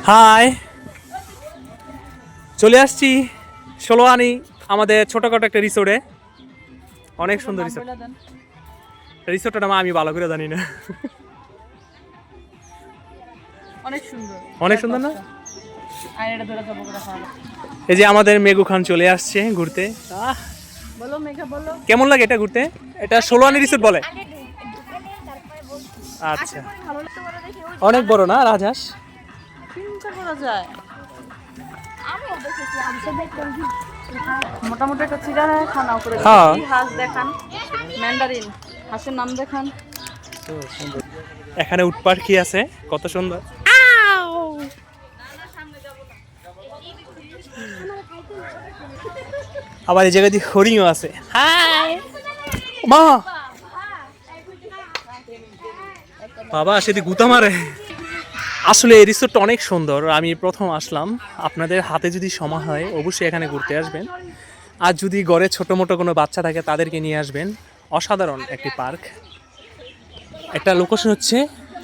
High, চলে আসছি ষোলোয়ানি আমাদের ছোটখাটো একটা রিসোর্টে। অনেক সুন্দর রিসোর্ট। রিসোর্টের নাম আমি ভালো করে জানি না। অনেক সুন্দর, অনেক সুন্দর না? আর এটা ধরে যাবো করে খাওয়া। এই যে আমাদের মেঘু খান চলে আসছে ঘুরতে। বলো মেঘা বলো, কেমন লাগে এটা ঘুরতে? এটা ষোলোয়ানি রিসোর্ট বলে। আচ্ছা, ভালো লাগতে পারে দেখি। ওই অনেক বড় না রাজহাঁস? চিন্তা করা যায়। মোটামুটি একটা চিড়িয়াখানা করে হ্যাঁ। হাঁস দেখান, ম্যান্ডারিন হাঁসের নাম দেখান। এখানে উট পাখি আছে, কত সুন্দর। আবার এই জায়গায় দিয়ে হরিণও আছে। হাই মা, বাবা সেদি গুতা মারে। আসলে এই রিসোর্টটা অনেক সুন্দর। আমি প্রথম আসলাম। আপনাদের হাতে যদি সময় হয় অবশ্যই এখানে ঘুরতে আসবেন। আর যদি ঘরে ছোটো মোটো কোনো বাচ্চা থাকে তাদেরকে নিয়ে আসবেন। অসাধারণ একটি পার্ক। একটা লোকেশন হচ্ছে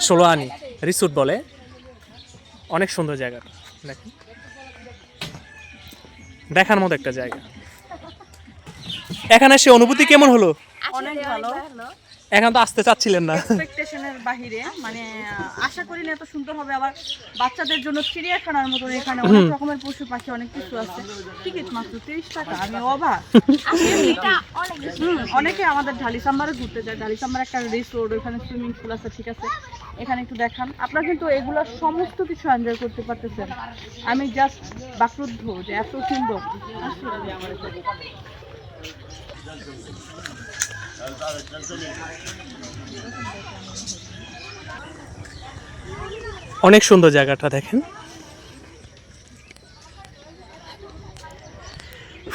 ষোলোয়ানি রিসোর্ট বলে। অনেক সুন্দর জায়গাটা, দেখেন, দেখার মতো একটা জায়গা। এখানে এসে অনুভূতি কেমন হলো? অনেক ভালো। এখন তো আসতে চাচ্ছিলেন না। এক্সপেকটেশনের বাহিরে, মানে আশা করি না এত সুন্দর হবে। আবার বাচ্চাদের জন্য চিড়িয়াখানার মতো এখানে অনেক রকমের পশু পাখি, অনেক কিছু আছে। টিকিট মাত্র 30 টাকা, আমি অবাক। অনেকে আমাদের ঢালিসাম্বারে ঘুরতে যায়। ঢালিসাম্বার একটা রিসোর্ট, ওখানে সুইমিং পুল আছে, ঠিক আছে। এখানে একটু দেখান, আপনারা কিন্তু এগুলো সমস্ত কিছু এনজয় করতে পারতেছেন। আমি জাস্ট বাকরুদ্ধ যে এত সুন্দর। অনেক সুন্দর জায়গাটা দেখেন,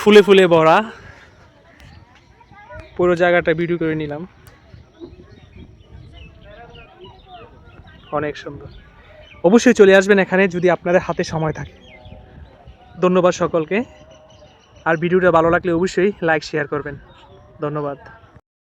ফুলে ফুলে ভরা। পুরো জায়গাটা ভিডিও করে নিলাম। অনেক সুন্দর। অবশ্যই চলে আসবেন এখানে যদি আপনাদের হাতে সময় থাকে। ধন্যবাদ সকলকে। আর ভিডিওটা ভালো লাগলে অবশ্যই লাইক শেয়ার করবেন। ধন্যবাদ।